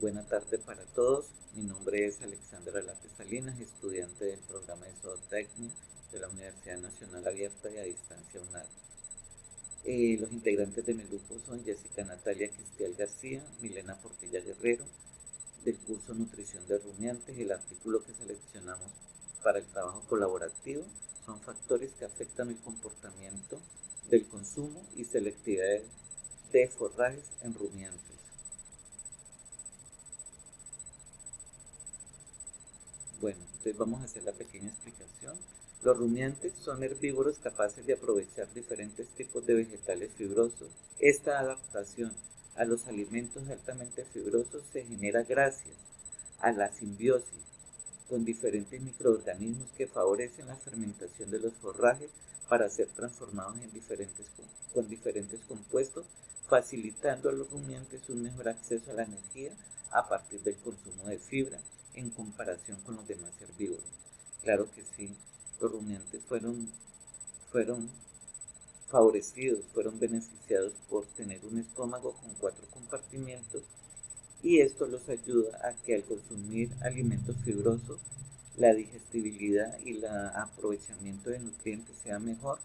Buena tarde para todos. Mi nombre es Alexandra Lápez Salinas, estudiante del programa de Zootecnia de la Universidad Nacional Abierta y a Distancia UNAD. Los integrantes de mi grupo son Jessica Natalia Cristial García, Milena Portilla Guerrero, del curso Nutrición de Rumiantes. El artículo que seleccionamos para el trabajo colaborativo son factores que afectan el comportamiento del consumo y selectividad de forrajes en rumiantes. Bueno, entonces vamos a hacer la pequeña explicación. Los rumiantes son herbívoros capaces de aprovechar diferentes tipos de vegetales fibrosos. Esta adaptación a los alimentos altamente fibrosos se genera gracias a la simbiosis con diferentes microorganismos que favorecen la fermentación de los forrajes para ser transformados con diferentes compuestos, facilitando a los rumiantes un mejor acceso a la energía a partir del consumo de fibra en comparación con los demás herbívoros. Claro que sí, los rumiantes fueron favorecidos, fueron beneficiados por tener un estómago con 4 compartimientos, y esto los ayuda a que al consumir alimentos fibrosos la digestibilidad y el aprovechamiento de nutrientes sea mejor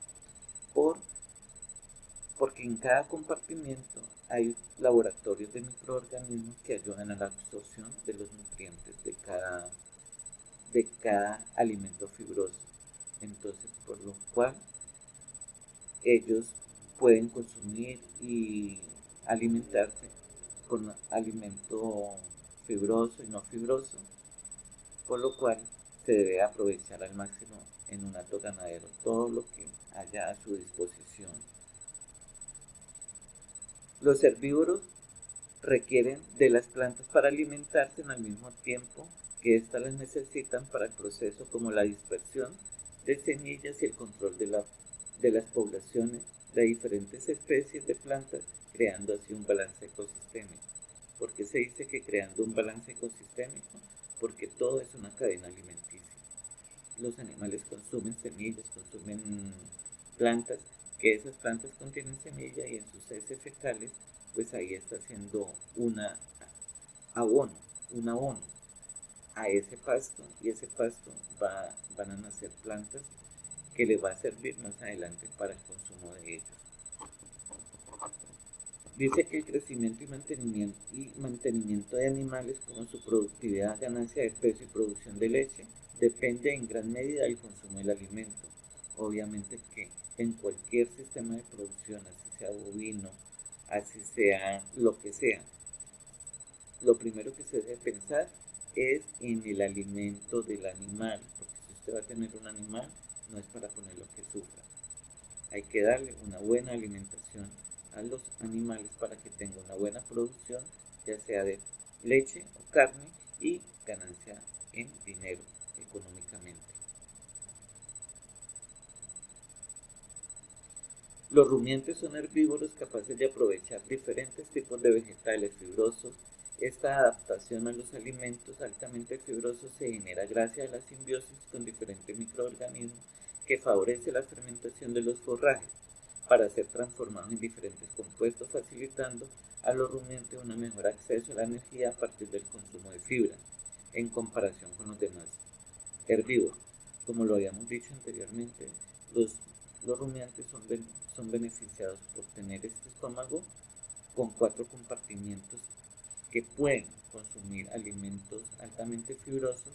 porque en cada compartimiento hay laboratorios de microorganismos que ayudan a la absorción de los nutrientes de cada alimento fibroso. Entonces, por lo cual ellos pueden consumir y alimentarse con alimento fibroso y no fibroso, por lo cual se debe aprovechar al máximo en un hato ganadero todo lo que haya a su disposición. Los herbívoros requieren de las plantas para alimentarse al mismo tiempo que éstas las necesitan para el proceso, como la dispersión de semillas y el control de las poblaciones de diferentes especies de plantas, creando así un balance ecosistémico. ¿Por qué se dice que creando un balance ecosistémico? Porque todo es una cadena alimenticia. Los animales consumen semillas, consumen plantas, que esas plantas contienen semilla, y en sus heces fecales, pues ahí está haciendo un abono a ese pasto, y ese pasto van a nacer plantas que le va a servir más adelante para el consumo de ellos. Dice que el crecimiento y mantenimiento de animales, como su productividad, ganancia de peso y producción de leche, depende en gran medida del consumo del alimento. Obviamente que en cualquier sistema de producción, así sea bovino, así sea lo que sea, lo primero que se debe pensar es en el alimento del animal, porque si usted va a tener un animal, no es para ponerlo que sufra. Hay que darle una buena alimentación a los animales para que tenga una buena producción, ya sea de leche o carne, y ganancia en dinero económicamente. Los rumiantes son herbívoros capaces de aprovechar diferentes tipos de vegetales fibrosos. Esta adaptación a los alimentos altamente fibrosos se genera gracias a la simbiosis con diferentes microorganismos que favorece la fermentación de los forrajes para ser transformados en diferentes compuestos, facilitando a los rumiantes un mejor acceso a la energía a partir del consumo de fibra, en comparación con los demás herbívoros. Como lo habíamos dicho anteriormente, los rumiantes son beneficiados por tener este estómago con 4 compartimientos que pueden consumir alimentos altamente fibrosos,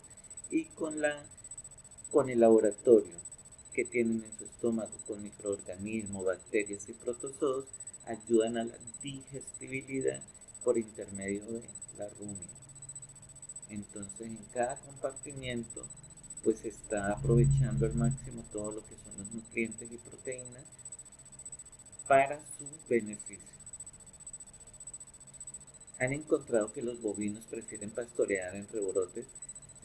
y con el laboratorio que tienen en su estómago con microorganismos, bacterias y protozoos, ayudan a la digestibilidad por intermedio de la rumia. Entonces, en cada compartimiento pues se está aprovechando al máximo todo lo que son los nutrientes y proteínas para su beneficio. Han encontrado que los bovinos prefieren pastorear en rebrotes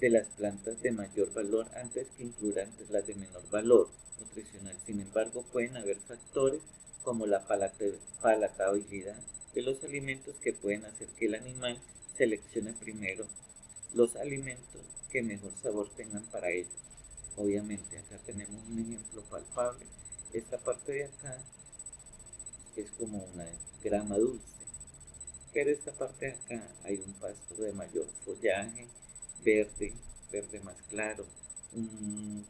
de las plantas de mayor valor antes que incluir las de menor valor nutricional. Sin embargo, pueden haber factores como la palatabilidad de los alimentos que pueden hacer que el animal seleccione primero los alimentos que mejor sabor tengan para ellos. Obviamente, acá tenemos un ejemplo palpable. Esta parte de acá es como una grama dulce. pero esta parte de acá hay un pasto de mayor follaje, verde, verde más claro.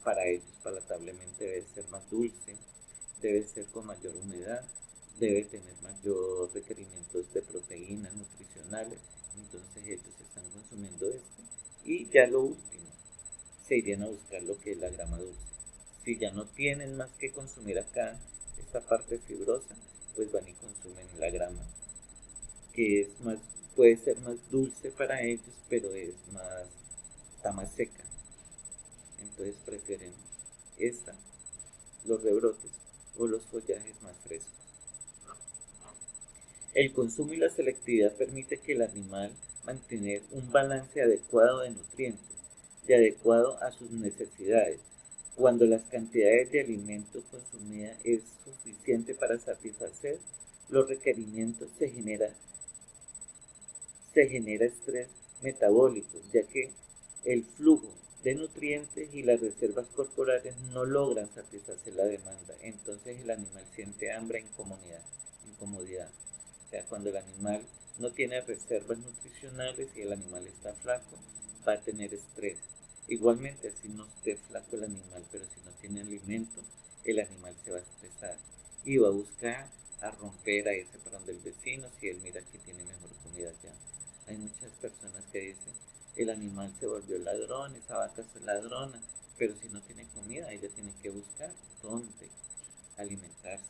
Para ellos palatablemente debe ser más dulce, debe ser con mayor humedad, debe tener mayor requerimientos de proteínas nutricionales. Entonces ellos están consumiendo esto. Y ya lo último, se irían a buscar lo que es la grama dulce. Si ya no tienen más que consumir acá esta parte fibrosa, pues van y consumen la grama, que es más, puede ser más dulce para ellos, pero está más seca. Entonces prefieren esta, los rebrotes o los follajes más frescos. El consumo y la selectividad permite que el animal mantener un balance adecuado de nutrientes y adecuado a sus necesidades. Cuando las cantidades de alimento consumida es suficiente para satisfacer los requerimientos, se genera estrés metabólico, ya que el flujo de nutrientes y las reservas corporales no logran satisfacer la demanda. Entonces el animal siente hambre e incomodidad. O sea, cuando el animal no tiene reservas nutricionales y el animal está flaco, va a tener estrés. Igualmente, si no esté flaco el animal, pero si no tiene alimento, el animal se va a estresar y va a buscar a romper, a irse para donde el vecino si él mira que tiene mejor comida allá. Hay muchas personas que dicen, el animal se volvió ladrón, esa vaca es ladrona, pero si no tiene comida, ella tiene que buscar dónde alimentarse.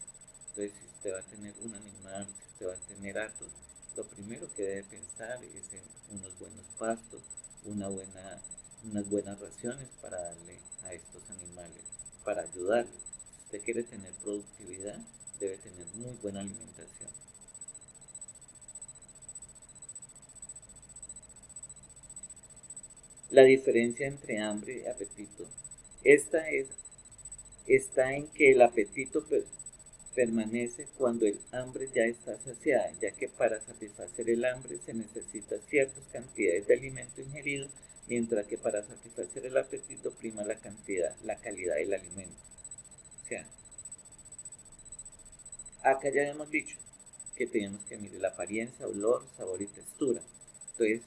Entonces, si usted va a tener un animal, si usted va a tener atos, lo primero que debe pensar es en unos buenos pastos, unas buenas raciones para darle a estos animales, para ayudarles. Si usted quiere tener productividad, debe tener muy buena alimentación. La diferencia entre hambre y apetito. Está en que el apetito permanece cuando el hambre ya está saciada, ya que para satisfacer el hambre se necesita ciertas cantidades de alimento ingerido, mientras que para satisfacer el apetito prima la calidad del alimento. O sea, acá ya hemos dicho que tenemos que medir la apariencia, olor, sabor y textura. Entonces,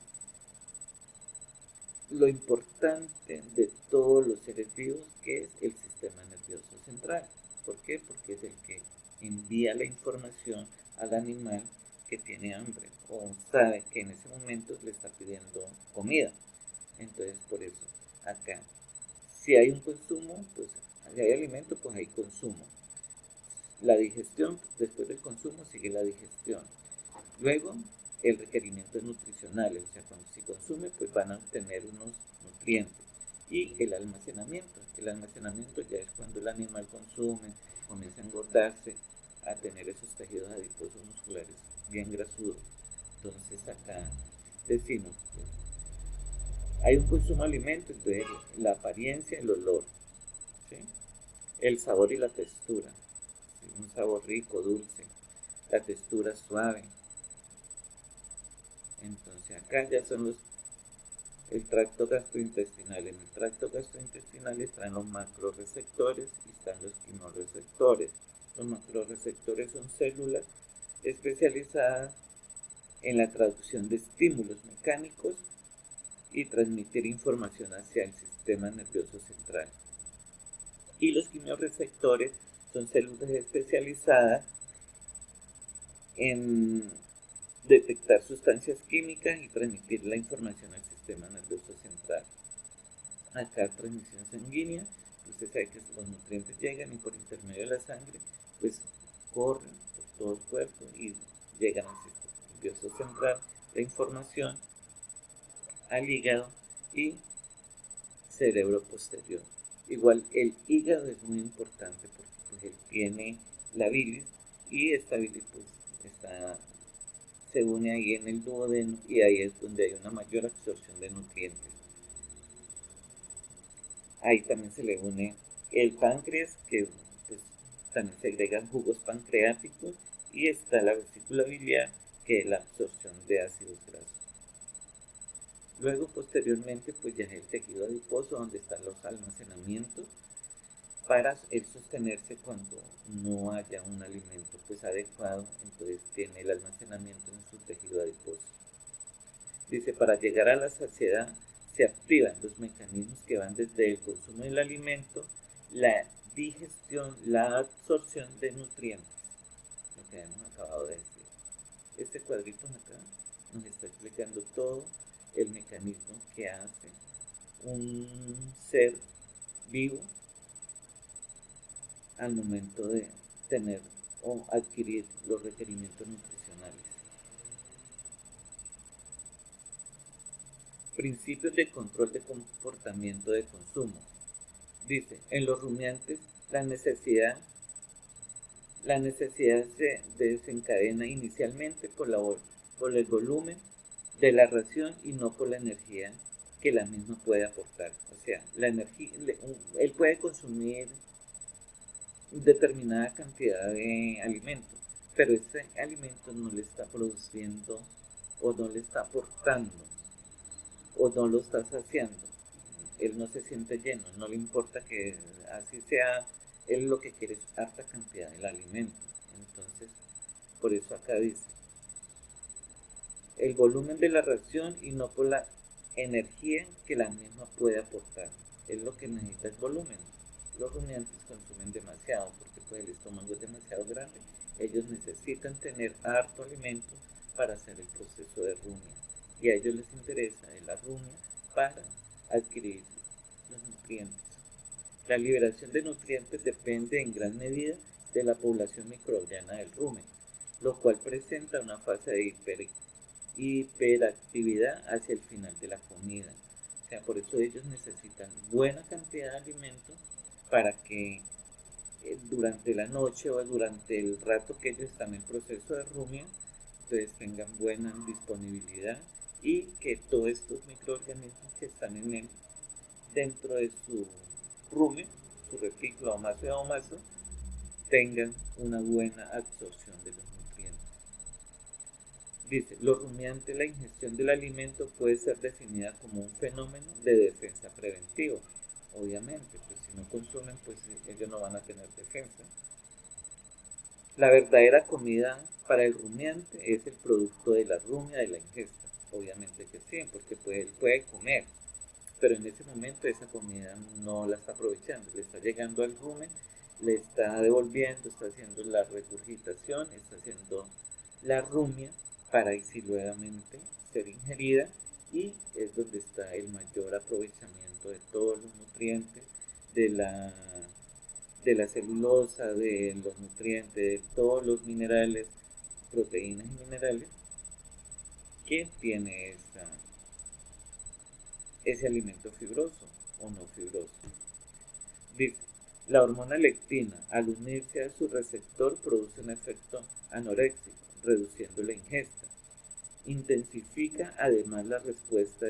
lo importante de todos los seres vivos, que es el sistema nervioso central. ¿Por qué? Porque es el que envía la información al animal que tiene hambre o sabe que en ese momento le está pidiendo comida. Entonces, por eso, acá, si hay un consumo, pues si hay alimento, pues hay consumo. La digestión, después del consumo sigue la digestión. Luego, el requerimiento nutricional, o sea, cuando se consume, pues van a obtener unos nutrientes. Y el almacenamiento ya es cuando el animal consume, comienza a engordarse, a tener esos tejidos adiposos musculares bien grasudos. Entonces acá decimos, pues, hay un consumo de alimento, entonces la apariencia, el olor, ¿sí? El sabor y la textura, ¿sí? Un sabor rico, dulce, la textura suave. Entonces acá ya son el tracto gastrointestinal. En el tracto gastrointestinal están los macroreceptores y están los quimioreceptores. Los macroreceptores son células especializadas en la traducción de estímulos mecánicos y transmitir información hacia el sistema nervioso central. Y los quimioreceptores son células especializadas en detectar sustancias químicas y transmitir la información al sistema nervioso central. Acá transmisión sanguínea, usted sabe que los nutrientes llegan y por intermedio de la sangre pues corren por todo el cuerpo y llegan al sistema nervioso central la información al hígado y cerebro posterior. Igual el hígado es muy importante porque pues él tiene la bilis y esta bilis pues se une ahí en el duodeno y ahí es donde hay una mayor absorción de nutrientes. Ahí también se le une el páncreas, que pues, también segregan jugos pancreáticos, y está la vesícula biliar, que es la absorción de ácidos grasos. Luego, posteriormente, pues ya es el tejido adiposo, donde están los almacenamientos para el sostenerse cuando no haya un alimento pues adecuado, entonces tiene el almacenamiento en su tejido adiposo. Dice, para llegar a la saciedad se activan los mecanismos que van desde el consumo del alimento, la digestión, la absorción de nutrientes, lo que hemos acabado de decir. Este cuadrito acá nos está explicando todo el mecanismo que hace un ser vivo al momento de tener o adquirir los requerimientos nutricionales. Principios de control de comportamiento de consumo. Dice, en los rumiantes la necesidad se desencadena inicialmente por el volumen de la ración y no por la energía que la misma puede aportar. O sea, la energía, él puede consumir determinada cantidad de alimento, pero ese alimento no le está produciendo o no le está aportando o no lo está saciando. Él no se siente lleno, no le importa que así sea, él lo que quiere es harta cantidad del alimento. Entonces, por eso acá dice, el volumen de la ración y no por la energía que la misma puede aportar. Él lo que necesita es volumen. Los rumiantes consumen demasiado porque pues el estómago es demasiado grande. Ellos necesitan tener harto alimento para hacer el proceso de rumia. Y a ellos les interesa la rumia para adquirir los nutrientes. La liberación de nutrientes depende en gran medida de la población microbiana del rumen, lo cual presenta una fase de hiperactividad hacia el final de la comida. O sea, por eso ellos necesitan buena cantidad de alimento para que durante la noche o durante el rato que ellos están en proceso de rumia, entonces tengan buena disponibilidad y que todos estos microorganismos que están dentro de su rumen, su retículo o maso, tengan una buena absorción de los nutrientes. Dice, los rumiantes, la ingestión del alimento puede ser definida como un fenómeno de defensa preventivo. Obviamente, pues si no consumen, pues ellos no van a tener defensa. La verdadera comida para el rumiante es el producto de la rumia, de la ingesta. Obviamente que sí, porque puede comer, pero en ese momento esa comida no la está aprovechando, le está llegando al rumen, le está devolviendo, está haciendo la regurgitación, está haciendo la rumia para así nuevamente ser ingerida y es donde está el mayor aprovechamiento de todos los nutrientes, de la celulosa, de los nutrientes, de todos los minerales, proteínas y minerales que tiene ese alimento fibroso o no fibroso. Dice, la hormona lectina al unirse a su receptor produce un efecto anoréxico, reduciendo la ingesta. Intensifica además la respuesta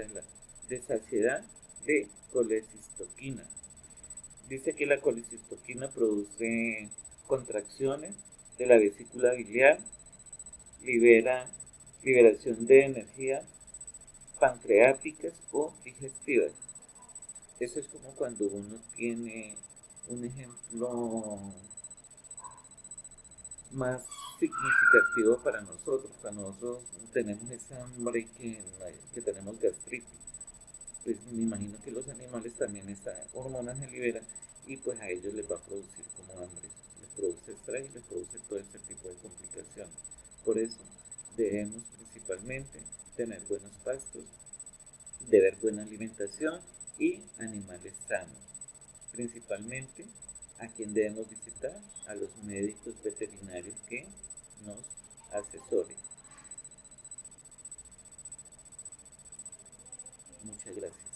de saciedad de colecistoquina. Dice que la colecistoquina produce contracciones de la vesícula biliar, liberación de energía pancreáticas o digestivas. Eso es como cuando uno tiene un ejemplo más significativo para nosotros, cuando nosotros tenemos esa hambre que tenemos gastritis, pues me imagino que los animales también esta hormona se liberan y pues a ellos les va a producir como hambre, les produce estrés y les produce todo este tipo de complicaciones. Por eso debemos principalmente tener buenos pastos, deber buena alimentación y animales sanos. Principalmente, ¿a quien debemos visitar? A los médicos veterinarios que nos asesoren. Muchas gracias.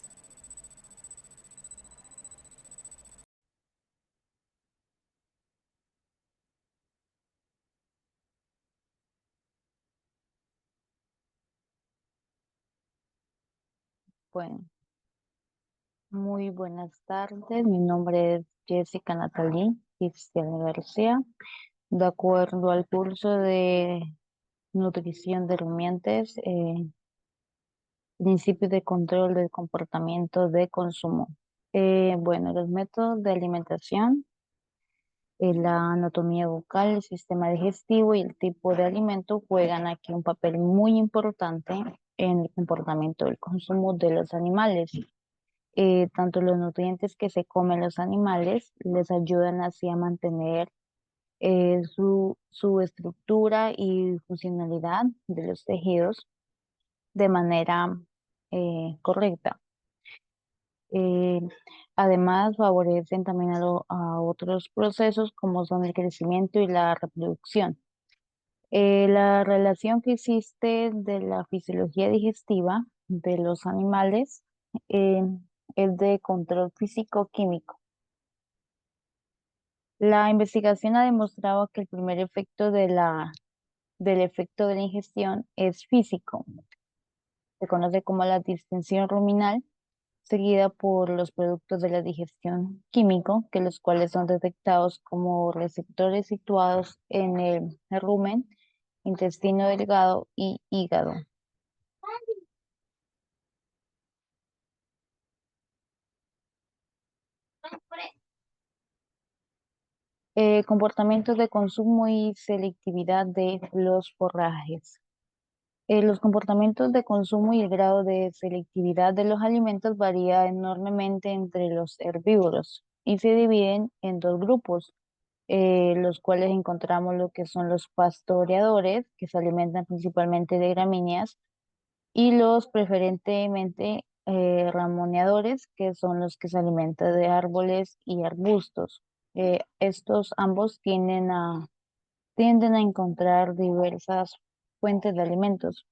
Bueno, muy buenas tardes. Mi nombre es Jessica Natalie Cristiana García. De acuerdo al curso de nutrición de rumiantes, principios de control del comportamiento de consumo. Bueno, los métodos de alimentación La anatomía bucal, el sistema digestivo y el tipo de alimento juegan aquí un papel muy importante en el comportamiento del consumo de los animales. Tanto los nutrientes que se comen los animales les ayudan así a mantener su estructura y funcionalidad de los tejidos de manera correcta. Eh, Además, favorecen también a otros procesos como son el crecimiento y la reproducción. La relación que existe de la fisiología digestiva de los animales eh, es de control físico-químico. La investigación ha demostrado que el primer efecto del efecto de la ingestión es físico. Se conoce como la distensión ruminal, seguida por los productos de la digestión químico, que los cuales son detectados como receptores situados en el rumen, intestino delgado y hígado. Comportamientos de consumo y selectividad de los forrajes. Los comportamientos de consumo y el grado de selectividad de los alimentos varía enormemente entre los herbívoros y se dividen en dos grupos, los cuales encontramos lo que son los pastoreadores, que se alimentan principalmente de gramíneas, y los preferentemente ramoneadores, que son los que se alimentan de árboles y arbustos. Estos ambos tienden a encontrar diversas fuentes de alimentos.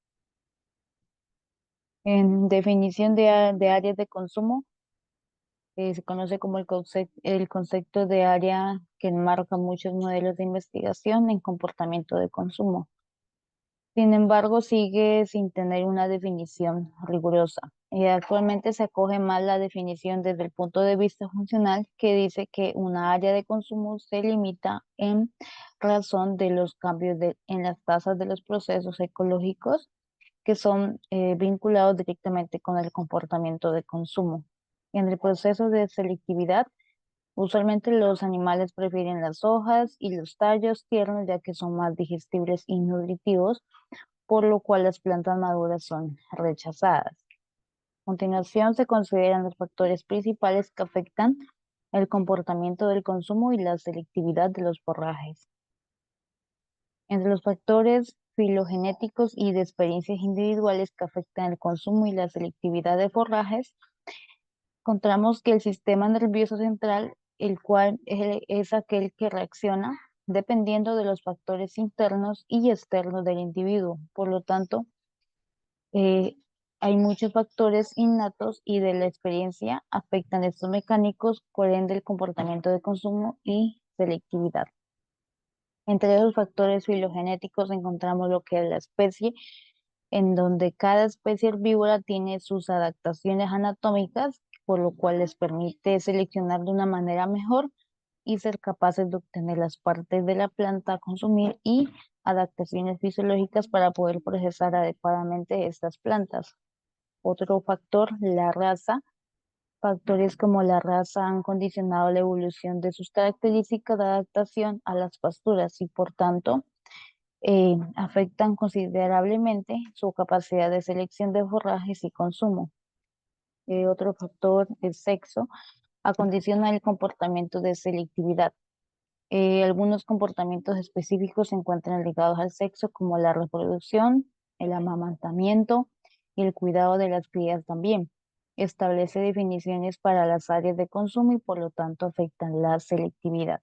En definición de áreas de consumo, se conoce como el concepto de área que enmarca muchos modelos de investigación en comportamiento de consumo. Sin embargo, sigue sin tener una definición rigurosa. Actualmente se acoge más la definición desde el punto de vista funcional, que dice que una área de consumo se limita en razón de los cambios en las tasas de los procesos ecológicos que son vinculados directamente con el comportamiento de consumo. En el proceso de selectividad, usualmente los animales prefieren las hojas y los tallos tiernos ya que son más digestibles y nutritivos, por lo cual las plantas maduras son rechazadas. A continuación, se consideran los factores principales que afectan el comportamiento del consumo y la selectividad de los forrajes. Entre los factores filogenéticos y de experiencias individuales que afectan el consumo y la selectividad de forrajes, encontramos que el sistema nervioso central, el cual es aquel que reacciona dependiendo de los factores internos y externos del individuo. Por lo tanto, eh, hay muchos factores innatos y de la experiencia afectan estos mecánicos, por ende el comportamiento de consumo y selectividad. Entre esos factores filogenéticos encontramos lo que es la especie, en donde cada especie herbívora tiene sus adaptaciones anatómicas, por lo cual les permite seleccionar de una manera mejor y ser capaces de obtener las partes de la planta a consumir y adaptaciones fisiológicas para poder procesar adecuadamente estas plantas. Otro factor, la raza. Factores como la raza han condicionado la evolución de sus características de adaptación a las pasturas y por tanto afectan considerablemente su capacidad de selección de forrajes y consumo. Otro factor, el sexo, acondiciona el comportamiento de selectividad. Algunos comportamientos específicos se encuentran ligados al sexo, como la reproducción, el amamantamiento y el cuidado de las crías también. Establece definiciones para las áreas de consumo y por lo tanto afectan la selectividad.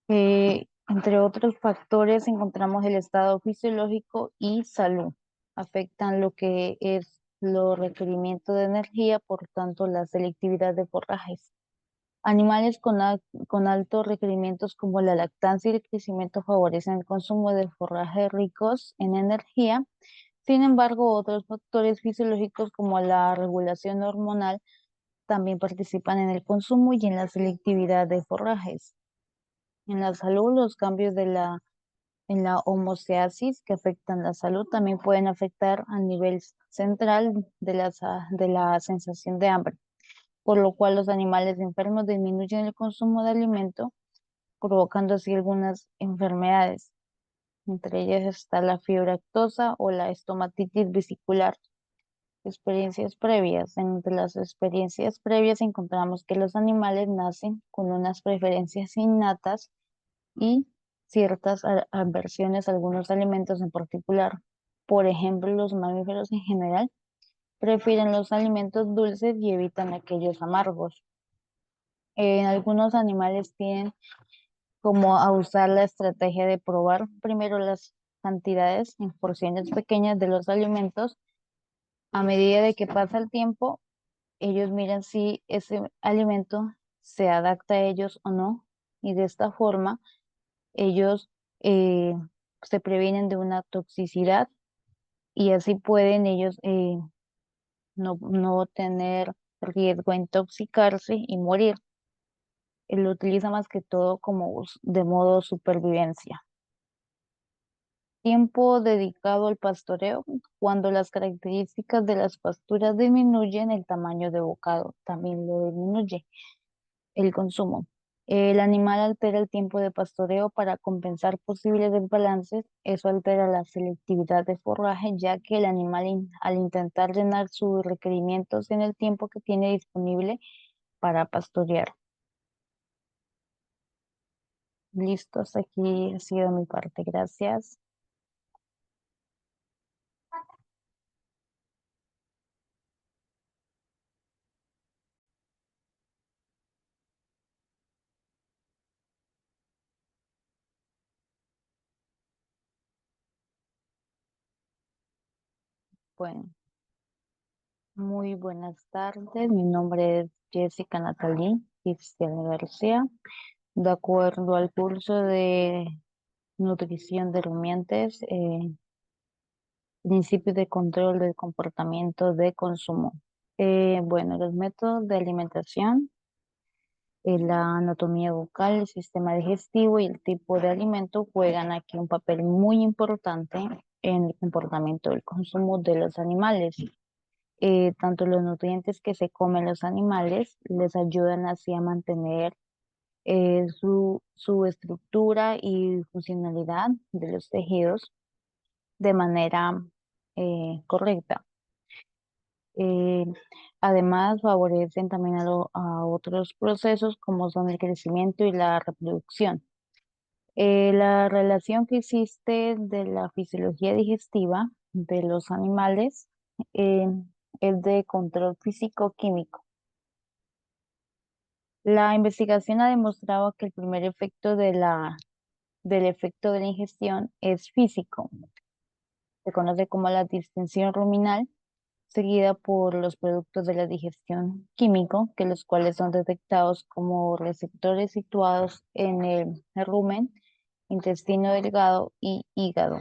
Entre otros factores encontramos el estado fisiológico y salud. Afectan lo que es los requerimientos de energía, por tanto la selectividad de forrajes. Animales con altos requerimientos como la lactancia y el crecimiento favorecen el consumo de forrajes ricos en energía. Sin embargo, otros factores fisiológicos como la regulación hormonal también participan en el consumo y en la selectividad de forrajes. En la salud, los cambios en la homeostasis que afectan la salud también pueden afectar a nivel central de la sensación de hambre. por lo cual los animales enfermos disminuyen el consumo de alimento, provocando así algunas enfermedades. Entre ellas está la fiebre aftosa o la estomatitis vesicular. Experiencias previas. Entre las experiencias previas encontramos que los animales nacen con unas preferencias innatas y ciertas aversiones a algunos alimentos en particular. Por ejemplo, los mamíferos en general prefieren los alimentos dulces y evitan aquellos amargos. En algunos animales tienen como a usar la estrategia de probar primero las cantidades en porciones pequeñas de los alimentos. A medida de que pasa el tiempo, ellos miran si ese alimento se adapta a ellos o no, y de esta forma ellos eh, se previenen de una toxicidad y así pueden ellos no tener riesgo a intoxicarse y morir. Él lo utiliza más que todo como de modo supervivencia. Tiempo dedicado al pastoreo. Cuando las características de las pasturas disminuyen, el tamaño de bocado también lo disminuye. El consumo. El animal altera el tiempo de pastoreo para compensar posibles desbalances. Eso altera la selectividad de forraje, ya que el animal al intentar llenar sus requerimientos en el tiempo que tiene disponible para pastorear. Listo, hasta aquí ha sido mi parte. Gracias. Bueno, muy buenas tardes. Mi nombre es Jessica Natalie Cristian García. De acuerdo al curso de nutrición de rumiantes, principios de control del comportamiento de consumo. Bueno, los métodos de alimentación, la anatomía bucal, el sistema digestivo y el tipo de alimento juegan aquí un papel muy importante en el comportamiento del consumo de los animales. Tanto los nutrientes que se comen los animales les ayudan así a mantener su estructura y funcionalidad de los tejidos de manera correcta. Eh, Además, favorecen también a otros procesos como son el crecimiento y la reproducción. La relación que existe de la fisiología digestiva de los animales eh, es de control físico-químico. La investigación ha demostrado que el primer efecto del efecto de la ingestión es físico. Se conoce como la distensión ruminal, seguida por los productos de la digestión químico, que los cuales son detectados como receptores situados en el rumen, intestino delgado y hígado.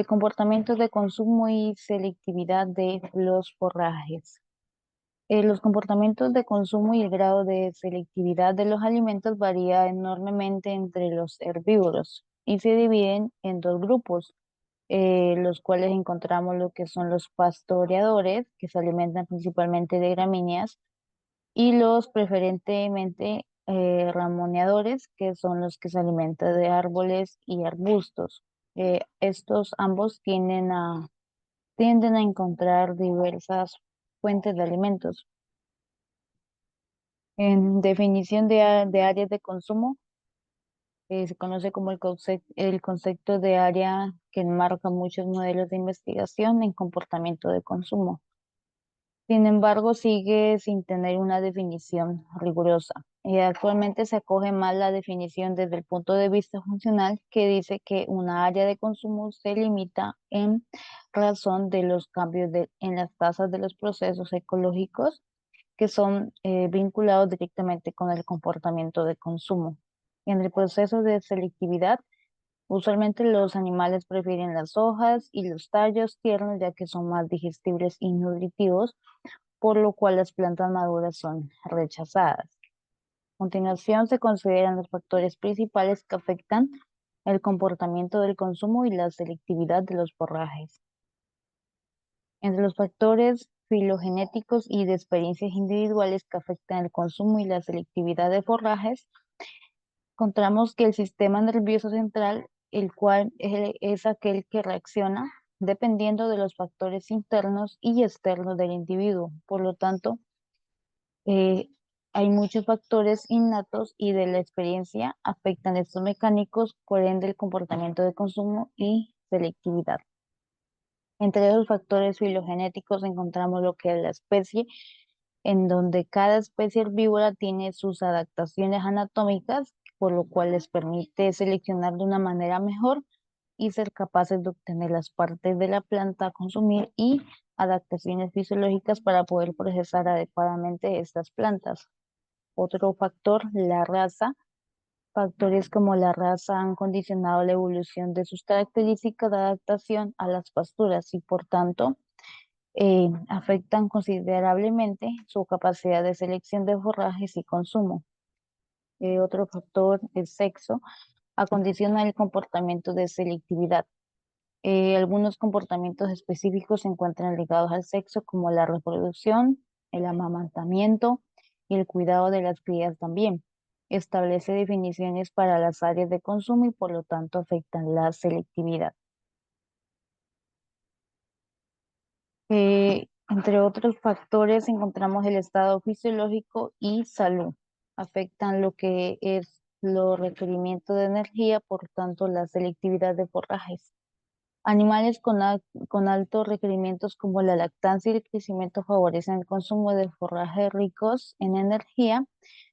Comportamientos de consumo y selectividad de los forrajes. Los comportamientos de consumo y el grado de selectividad de los alimentos varía enormemente entre los herbívoros y se dividen en dos grupos, los cuales encontramos lo que son los pastoreadores, que se alimentan principalmente de gramíneas, y los preferentemente ramoneadores, que son los que se alimentan de árboles y arbustos. Estos ambos tienden a encontrar diversas fuentes de alimentos. En definición de áreas de consumo, se conoce como el concepto de área que enmarca muchos modelos de investigación en comportamiento de consumo. Sin embargo, sigue sin tener una definición rigurosa. Actualmente se acoge más la definición desde el punto de vista funcional, que dice que una área de consumo se limita en razón de los cambios en las tasas de los procesos ecológicos que son vinculados directamente con el comportamiento de consumo. En el proceso de selectividad, usualmente los animales prefieren las hojas y los tallos tiernos ya que son más digestibles y nutritivos, por lo cual las plantas maduras son rechazadas. A continuación se consideran los factores principales que afectan el comportamiento del consumo y la selectividad de los forrajes. Entre los factores filogenéticos y de experiencias individuales que afectan el consumo y la selectividad de forrajes, encontramos que el sistema nervioso central, el cual es aquel que reacciona dependiendo de los factores internos y externos del individuo. Por lo tanto, eh, hay muchos factores innatos y de la experiencia afectan estos mecánicos, por ende el comportamiento de consumo y selectividad. Entre esos factores filogenéticos encontramos lo que es la especie, en donde cada especie herbívora tiene sus adaptaciones anatómicas, por lo cual les permite seleccionar de una manera mejor y ser capaces de obtener las partes de la planta a consumir y adaptaciones fisiológicas para poder procesar adecuadamente estas plantas. Otro factor, la raza. Factores como la raza han condicionado la evolución de sus características de adaptación a las pasturas y por tanto afectan considerablemente su capacidad de selección de forrajes y consumo. Otro factor, el sexo, acondiciona el comportamiento de selectividad. Algunos comportamientos específicos se encuentran ligados al sexo, como la reproducción, el amamantamiento y el cuidado de las crías también. Establece definiciones para las áreas de consumo y por lo tanto afectan la selectividad. Entre otros factores encontramos el estado fisiológico y salud. Afectan lo que es los requerimientos de energía, por tanto la selectividad de forrajes. Animales con altos requerimientos como la lactancia y el crecimiento favorecen el consumo de forrajes ricos en energía.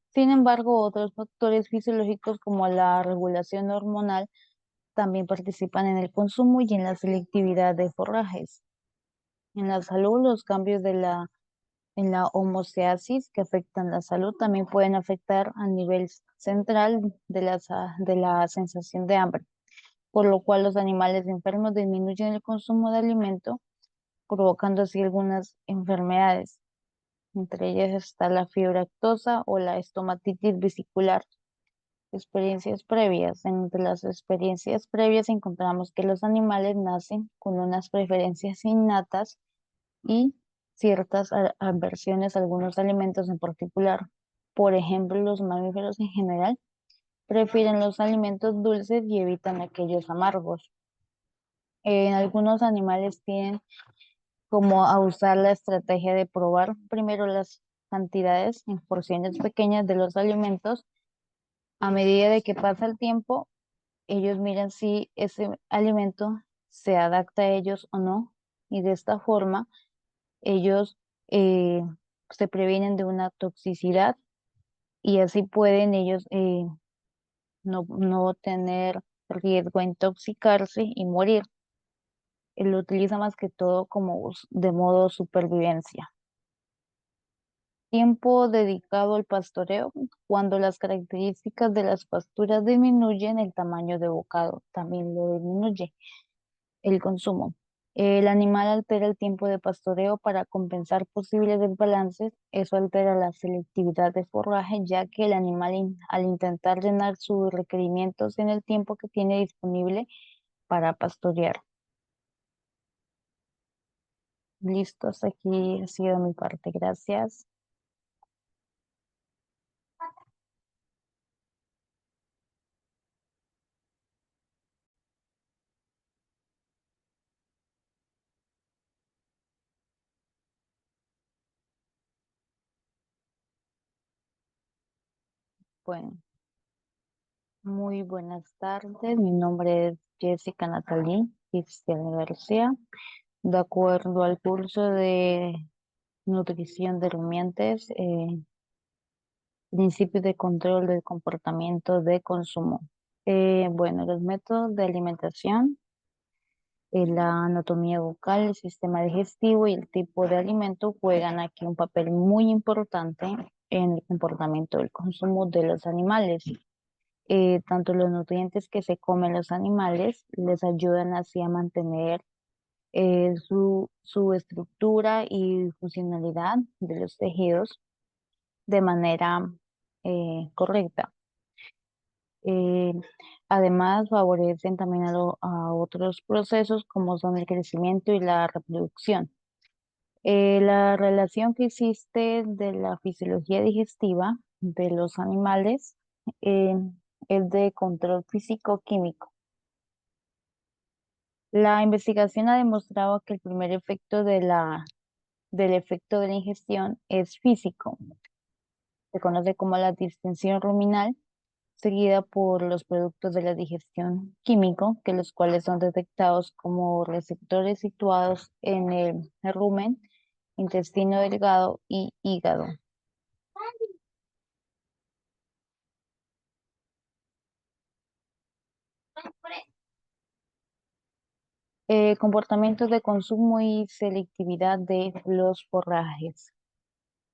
Sin embargo, otros factores fisiológicos como la regulación hormonal también participan en el consumo y en la selectividad de forrajes. En la salud, los cambios en la homeostasis que afectan la salud también pueden afectar a nivel central de la sensación de hambre, por lo cual los animales enfermos disminuyen el consumo de alimento, provocando así algunas enfermedades. Entre ellas está la fiebre aftosa o la estomatitis vesicular. Experiencias previas. Entre las experiencias previas encontramos que los animales nacen con unas preferencias innatas y ciertas aversiones a algunos alimentos en particular. Por ejemplo, los mamíferos en general prefieren los alimentos dulces y evitan aquellos amargos. En algunos animales tienen como a usar la estrategia de probar primero las cantidades en porciones pequeñas de los alimentos. A medida de que pasa el tiempo, ellos miran si ese alimento se adapta a ellos o no. Y de esta forma, ellos eh, se previenen de una toxicidad y así pueden ellos no tener riesgo a intoxicarse y morir. Él lo utiliza más que todo como de modo supervivencia. Tiempo dedicado al pastoreo. Cuando las características de las pasturas disminuyen, el tamaño de bocado también lo disminuye. El consumo. El animal altera el tiempo de pastoreo para compensar posibles desbalances. Eso altera la selectividad de forraje, ya que el animal al intentar llenar sus requerimientos en el tiempo que tiene disponible para pastorear. Listo, hasta aquí ha sido mi parte. Gracias. Bueno, muy buenas tardes. Mi nombre es Jessica Natalie Cristian García. De acuerdo al curso de nutrición de rumiantes, principios de control del comportamiento de consumo. Bueno, los métodos de alimentación, la anatomía bucal, el sistema digestivo y el tipo de alimento juegan aquí un papel muy importante en el comportamiento del consumo de los animales. Tanto los nutrientes que se comen los animales les ayudan así a mantener su estructura y funcionalidad de los tejidos de manera correcta. Además, favorecen también a otros procesos como son el crecimiento y la reproducción. La relación que existe de la fisiología digestiva de los animales eh, es de control físico-químico. La investigación ha demostrado que el primer efecto del efecto de la ingestión es físico. Se conoce como la distensión ruminal, seguida por los productos de la digestión químico, que los cuales son detectados como receptores situados en el rumen, intestino delgado y hígado. Comportamientos de consumo y selectividad de los forrajes.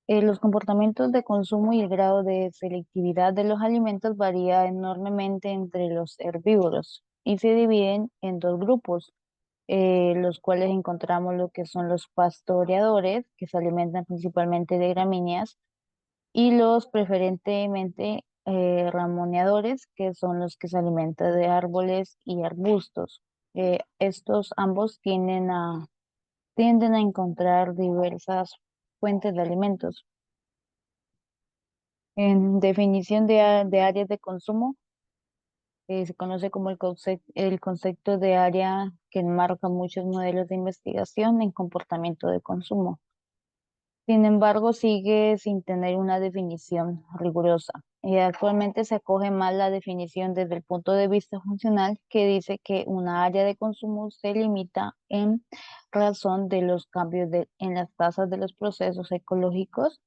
Los comportamientos de consumo y el grado de selectividad de los alimentos varía enormemente entre los herbívoros y se dividen en dos grupos, los cuales encontramos lo que son los pastoreadores, que se alimentan principalmente de gramíneas, y los preferentemente ramoneadores, que son los que se alimentan de árboles y arbustos. Estos ambos tienden a encontrar diversas fuentes de alimentos. En definición de áreas de consumo, se conoce como el concepto de área que enmarca muchos modelos de investigación en comportamiento de consumo. Sin embargo, sigue sin tener una definición rigurosa. Actualmente se acoge más la definición desde el punto de vista funcional, que dice que una área de consumo se limita en razón de los cambios en las tasas de los procesos ecológicos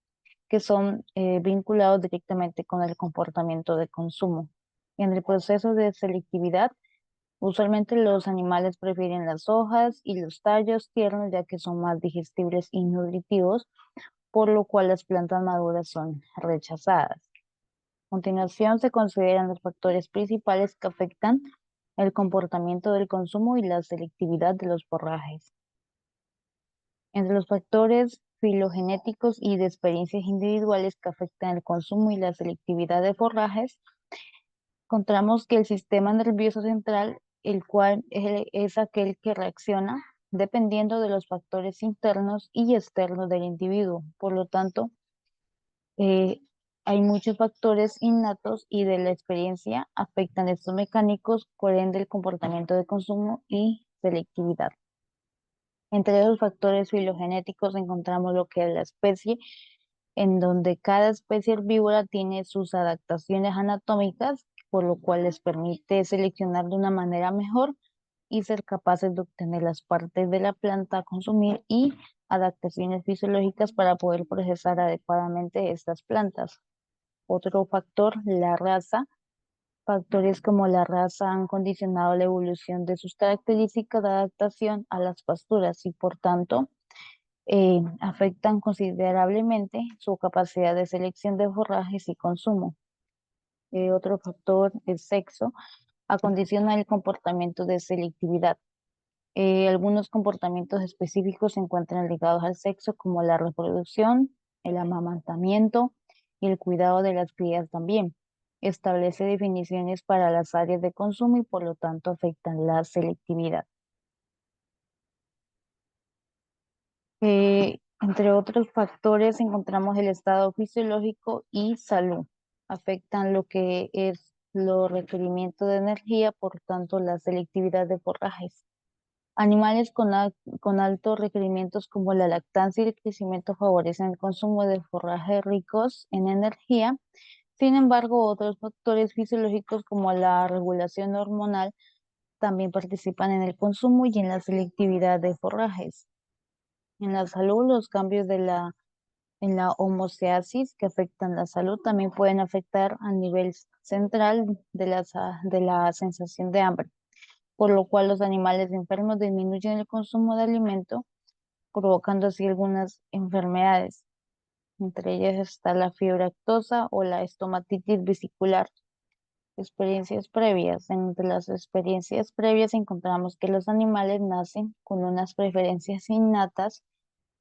que son vinculados directamente con el comportamiento de consumo. En el proceso de selectividad, usualmente los animales prefieren las hojas y los tallos tiernos ya que son más digestibles y nutritivos, por lo cual las plantas maduras son rechazadas. A continuación, se consideran los factores principales que afectan el comportamiento del consumo y la selectividad de los forrajes. Entre los factores filogenéticos y de experiencias individuales que afectan el consumo y la selectividad de forrajes, encontramos que el sistema nervioso central, el cual es aquel que reacciona dependiendo de los factores internos y externos del individuo. Por lo tanto, eh, hay muchos factores innatos y de la experiencia afectan estos mecánicos, por ende el comportamiento de consumo y selectividad. Entre esos factores filogenéticos encontramos lo que es la especie, en donde cada especie herbívora tiene sus adaptaciones anatómicas, por lo cual les permite seleccionar de una manera mejor y ser capaces de obtener las partes de la planta a consumir y adaptaciones fisiológicas para poder procesar adecuadamente estas plantas. Otro factor, la raza. Factores como la raza han condicionado la evolución de sus características de adaptación a las pasturas y por tanto afectan considerablemente su capacidad de selección de forrajes y consumo. Otro factor, el sexo, acondiciona el comportamiento de selectividad. Algunos comportamientos específicos se encuentran ligados al sexo, como la reproducción, el amamantamiento y el cuidado de las crías también. Establece definiciones para las áreas de consumo y por lo tanto afectan la selectividad. Entre otros factores encontramos el estado fisiológico y salud. Afectan lo que es los requerimientos de energía, por tanto la selectividad de forrajes. Animales con altos requerimientos como la lactancia y el crecimiento favorecen el consumo de forrajes ricos en energía. Sin embargo, otros factores fisiológicos como la regulación hormonal también participan en el consumo y en la selectividad de forrajes. En la salud, los cambios en la homeostasis que afectan la salud también pueden afectar a nivel central de la sensación de hambre, por lo cual los animales enfermos disminuyen el consumo de alimento, provocando así algunas enfermedades. Entre ellas está la fiebre aftosa o la estomatitis vesicular. Experiencias previas. Entre las experiencias previas encontramos que los animales nacen con unas preferencias innatas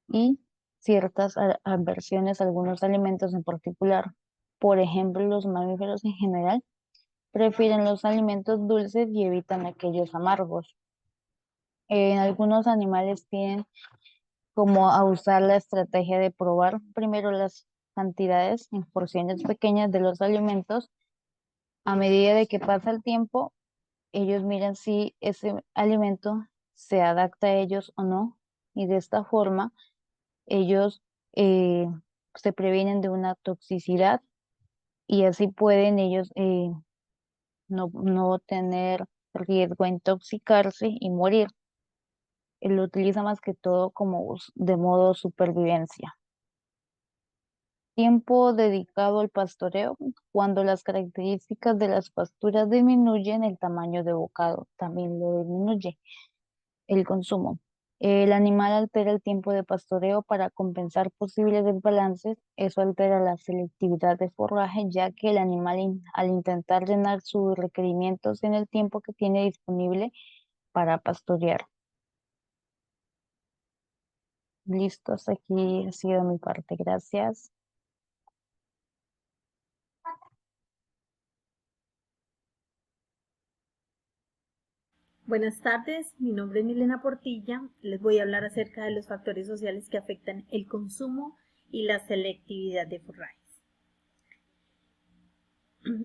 y ciertas aversiones a algunos alimentos en particular. Por ejemplo, los mamíferos en general prefieren los alimentos dulces y evitan aquellos amargos. En algunos animales tienen como a usar la estrategia de probar primero las cantidades en porciones pequeñas de los alimentos. A medida de que pasa el tiempo, ellos miran si ese alimento se adapta a ellos o no, y de esta forma ellos eh, se previenen de una toxicidad y así pueden ellos no tener riesgo a intoxicarse y morir. Él lo utiliza más que todo como de modo supervivencia. Tiempo dedicado al pastoreo. Cuando las características de las pasturas disminuyen, el tamaño de bocado también lo disminuye. El consumo. El animal altera el tiempo de pastoreo para compensar posibles desbalances. Eso altera la selectividad de forraje, ya que el animal al intentar llenar sus requerimientos en el tiempo que tiene disponible para pastorear. Listo, hasta aquí ha sido mi parte. Gracias. Buenas tardes, mi nombre es Milena Portilla. Les voy a hablar acerca de los factores sociales que afectan el consumo y la selectividad de forrajes.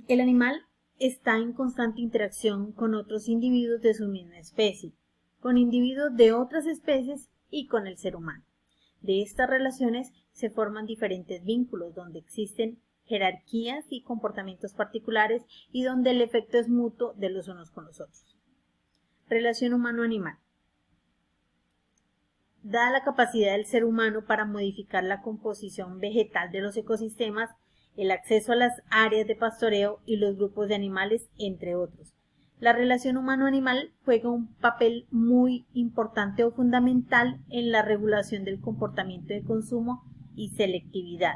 El animal está en constante interacción con otros individuos de su misma especie, con individuos de otras especies y con el ser humano. De estas relaciones se forman diferentes vínculos donde existen jerarquías y comportamientos particulares y donde el efecto es mutuo de los unos con los otros. Relación humano-animal. Dada la capacidad del ser humano para modificar la composición vegetal de los ecosistemas, el acceso a las áreas de pastoreo y los grupos de animales, entre otros. La relación humano-animal juega un papel muy importante o fundamental en la regulación del comportamiento de consumo y selectividad.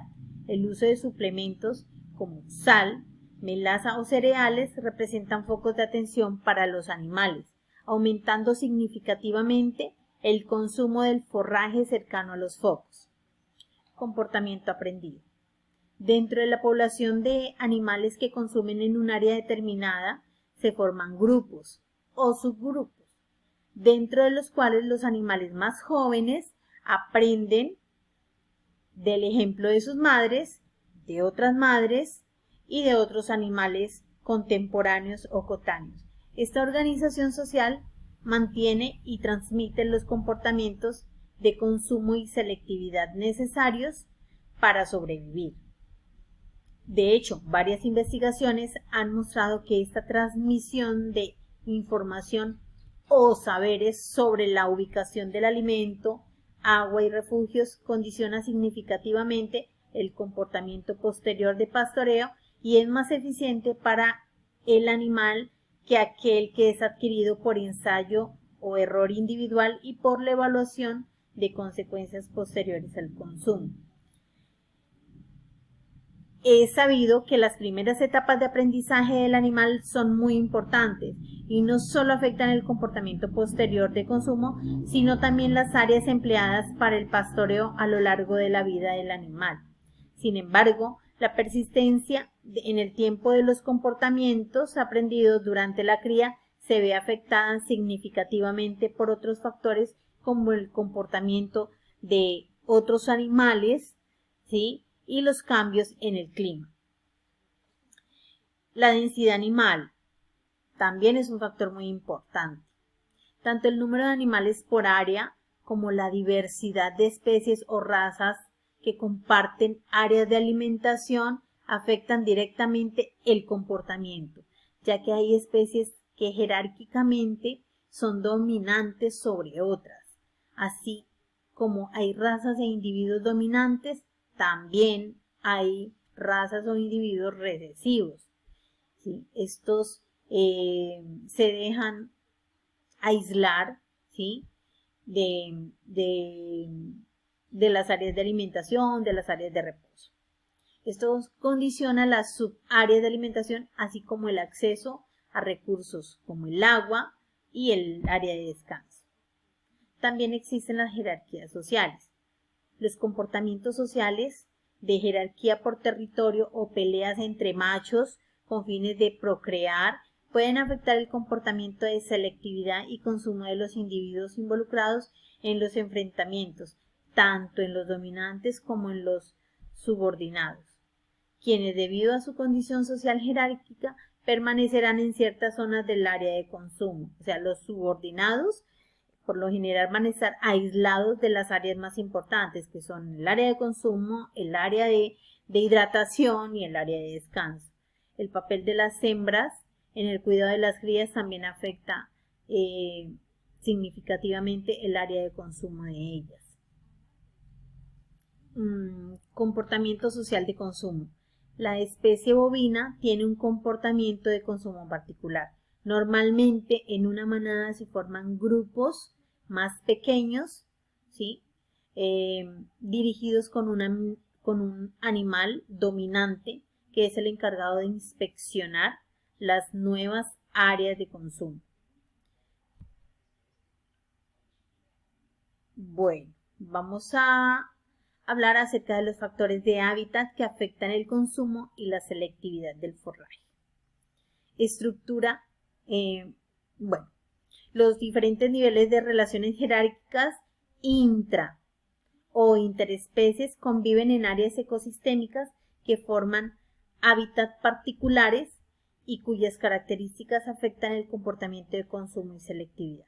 El uso de suplementos como sal, melaza o cereales representan focos de atención para los animales, aumentando significativamente el consumo del forraje cercano a los focos. Comportamiento aprendido. Dentro de la población de animales que consumen en un área determinada, se forman grupos o subgrupos, dentro de los cuales los animales más jóvenes aprenden del ejemplo de sus madres, de otras madres y de otros animales contemporáneos o cotáneos. Esta organización social mantiene y transmite los comportamientos de consumo y selectividad necesarios para sobrevivir. De hecho, varias investigaciones han mostrado que esta transmisión de información o saberes sobre la ubicación del alimento, agua y refugios condiciona significativamente el comportamiento posterior de pastoreo y es más eficiente para el animal que aquel que es adquirido por ensayo o error individual y por la evaluación de consecuencias posteriores al consumo. Es sabido que las primeras etapas de aprendizaje del animal son muy importantes y no solo afectan el comportamiento posterior de consumo, sino también las áreas empleadas para el pastoreo a lo largo de la vida del animal. Sin embargo, la persistencia en el tiempo de los comportamientos aprendidos durante la cría se ve afectada significativamente por otros factores como el comportamiento de otros animales, ¿sí?, y los cambios en el clima. La densidad animal también es un factor muy importante. Tanto el número de animales por área como la diversidad de especies o razas que comparten áreas de alimentación afectan directamente el comportamiento, ya que hay especies que jerárquicamente son dominantes sobre otras. Así como hay razas e individuos dominantes, también hay razas o individuos recesivos. ¿Sí? Estos se dejan aislar, ¿sí?, de las áreas de alimentación, de las áreas de reposo. Esto condiciona las subáreas de alimentación, así como el acceso a recursos como el agua y el área de descanso. También existen las jerarquías sociales. Los comportamientos sociales de jerarquía por territorio o peleas entre machos con fines de procrear pueden afectar el comportamiento de selectividad y consumo de los individuos involucrados en los enfrentamientos, tanto en los dominantes como en los subordinados, quienes debido a su condición social jerárquica permanecerán en ciertas zonas del área de consumo. O sea, los subordinados por lo general van a estar aislados de las áreas más importantes, que son el área de consumo, el área de hidratación y el área de descanso. El papel de las hembras en el cuidado de las crías también afecta significativamente el área de consumo de ellas. Comportamiento social de consumo. La especie bovina tiene un comportamiento de consumo particular. Normalmente en una manada se forman grupos más pequeños, ¿sí? Dirigidos con un animal dominante que es el encargado de inspeccionar las nuevas áreas de consumo. Bueno, vamos a hablar acerca de los factores de hábitat que afectan el consumo y la selectividad del forraje. Estructura, bueno, los diferentes niveles de relaciones jerárquicas intra o interespecies conviven en áreas ecosistémicas que forman hábitats particulares y cuyas características afectan el comportamiento de consumo y selectividad.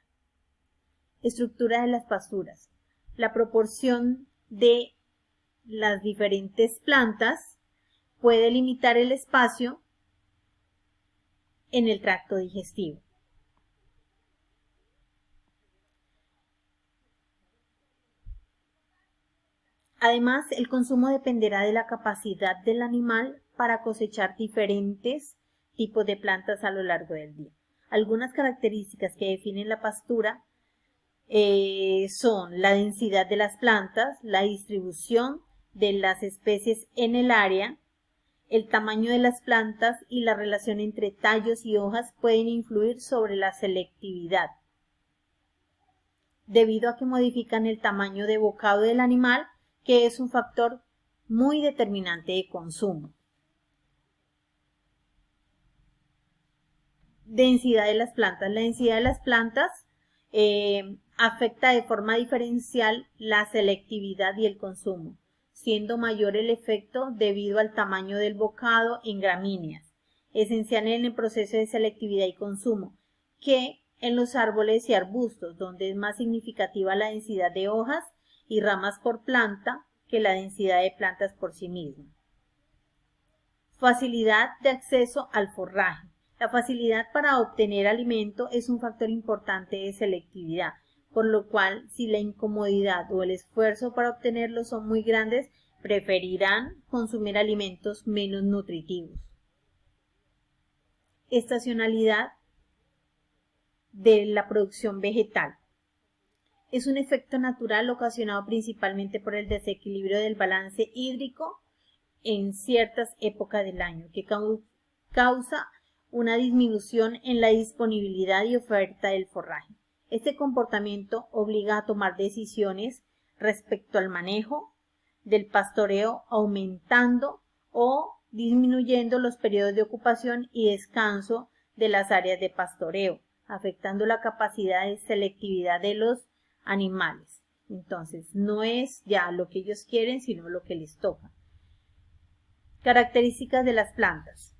Estructura de las pasturas. La proporción de las diferentes plantas puede limitar el espacio en el tracto digestivo. Además, el consumo dependerá de la capacidad del animal para cosechar diferentes tipos de plantas a lo largo del día. Algunas características que definen la pastura son la densidad de las plantas, la distribución de las especies en el área, el tamaño de las plantas y la relación entre tallos y hojas pueden influir sobre la selectividad, debido a que modifican el tamaño de bocado del animal, que es un factor muy determinante de consumo. Densidad de las plantas. La densidad de las plantas afecta de forma diferencial la selectividad y el consumo, siendo mayor el efecto debido al tamaño del bocado en gramíneas, esencial en el proceso de selectividad y consumo, que en los árboles y arbustos, donde es más significativa la densidad de hojas y ramas por planta que la densidad de plantas por sí misma. Facilidad de acceso al forraje. La facilidad para obtener alimento es un factor importante de selectividad, por lo cual si la incomodidad o el esfuerzo para obtenerlo son muy grandes, preferirán consumir alimentos menos nutritivos. Estacionalidad de la producción vegetal. Es un efecto natural ocasionado principalmente por el desequilibrio del balance hídrico en ciertas épocas del año, que causa una disminución en la disponibilidad y oferta del forraje. Este comportamiento obliga a tomar decisiones respecto al manejo del pastoreo, aumentando o disminuyendo los periodos de ocupación y descanso de las áreas de pastoreo, afectando la capacidad de selectividad de los animales. Entonces, no es ya lo que ellos quieren, sino lo que les toca. Características de las plantas.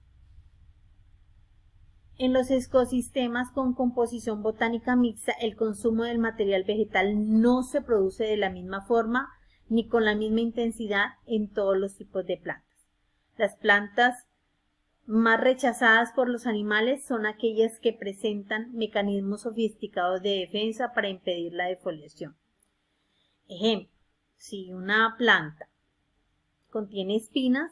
En los ecosistemas con composición botánica mixta, el consumo del material vegetal no se produce de la misma forma ni con la misma intensidad en todos los tipos de plantas. Las plantas más rechazadas por los animales son aquellas que presentan mecanismos sofisticados de defensa para impedir la defoliación. Ejemplo, si una planta contiene espinas,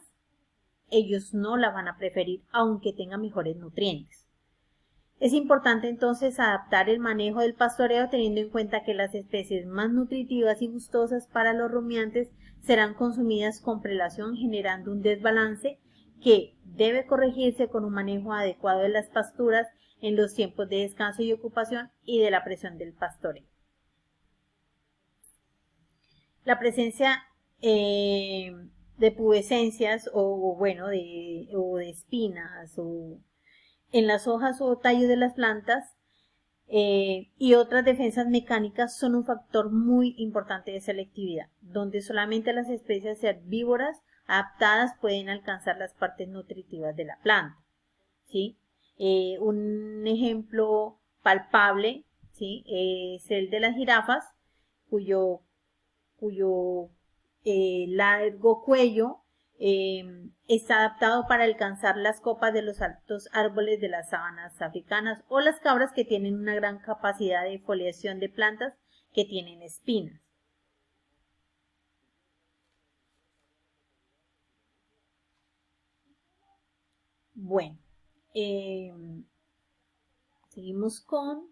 ellos no la van a preferir aunque tenga mejores nutrientes. Es importante entonces adaptar el manejo del pastoreo teniendo en cuenta que las especies más nutritivas y gustosas para los rumiantes serán consumidas con prelación, generando un desbalance que debe corregirse con un manejo adecuado de las pasturas en los tiempos de descanso y ocupación y de la presión del pastoreo. La presencia de pubescencias o bueno, o de espinas o en las hojas o tallos de las plantas y otras defensas mecánicas son un factor muy importante de selectividad, donde solamente las especies herbívoras adaptadas pueden alcanzar las partes nutritivas de la planta, ¿sí? Un ejemplo palpable, ¿sí? Es el de las jirafas, cuyo largo cuello está adaptado para alcanzar las copas de los altos árboles de las sabanas africanas, o las cabras, que tienen una gran capacidad de foliación de plantas que tienen espinas. Bueno, seguimos con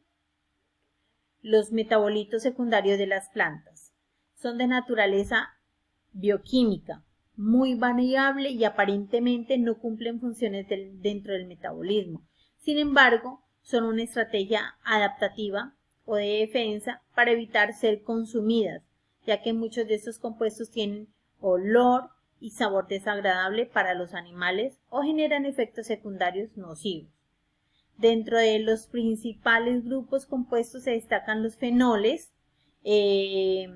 los metabolitos secundarios de las plantas. Son de naturaleza bioquímica, muy variable y aparentemente no cumplen funciones dentro del metabolismo. Sin embargo, son una estrategia adaptativa o de defensa para evitar ser consumidas, ya que muchos de estos compuestos tienen olor y sabor desagradable para los animales o generan efectos secundarios nocivos. Dentro de los principales grupos compuestos se destacan los fenoles, que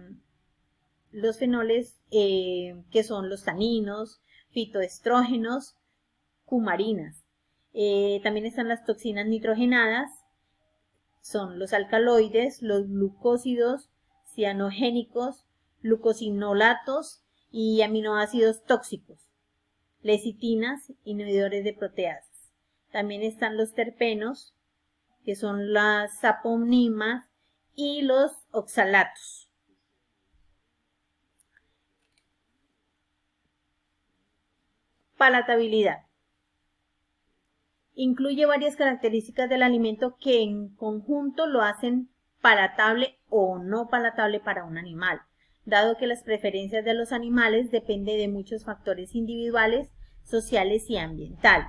son los taninos, fitoestrógenos, cumarinas. También están las toxinas nitrogenadas, son los alcaloides, los glucósidos, cianogénicos, glucosinolatos y aminoácidos tóxicos, lecitinas, inhibidores de proteasas. También están los terpenos, que son las saponinas y los oxalatos. Palatabilidad. Incluye varias características del alimento que en conjunto lo hacen palatable o no palatable para un animal, dado que las preferencias de los animales dependen de muchos factores individuales, sociales y ambientales.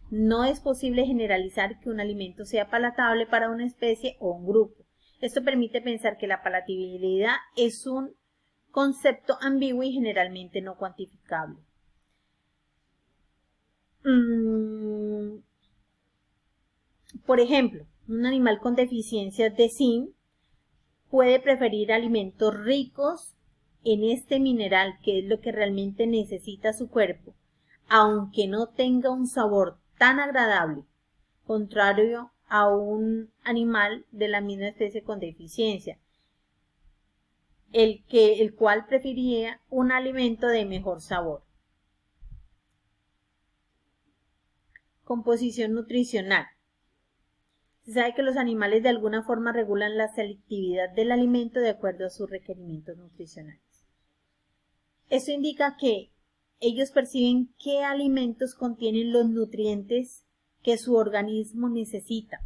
No es posible generalizar que un alimento sea palatable para una especie o un grupo. Esto permite pensar que la palatabilidad es un concepto ambiguo y generalmente no cuantificable. Por ejemplo, un animal con deficiencias de zinc puede preferir alimentos ricos en este mineral, que es lo que realmente necesita su cuerpo, aunque no tenga un sabor tan agradable, contrario a un animal de la misma especie con deficiencia, el cual preferiría un alimento de mejor sabor. Composición nutricional. Se sabe que los animales de alguna forma regulan la selectividad del alimento de acuerdo a sus requerimientos nutricionales. Esto indica que ellos perciben qué alimentos contienen los nutrientes que su organismo necesita,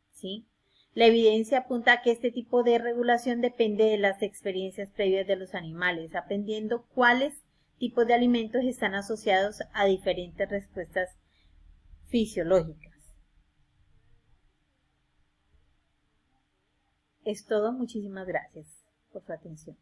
¿sí? La evidencia apunta a que este tipo de regulación depende de las experiencias previas de los animales, aprendiendo cuáles tipos de alimentos están asociados a diferentes respuestas fisiológicas. Es todo, muchísimas gracias por su atención.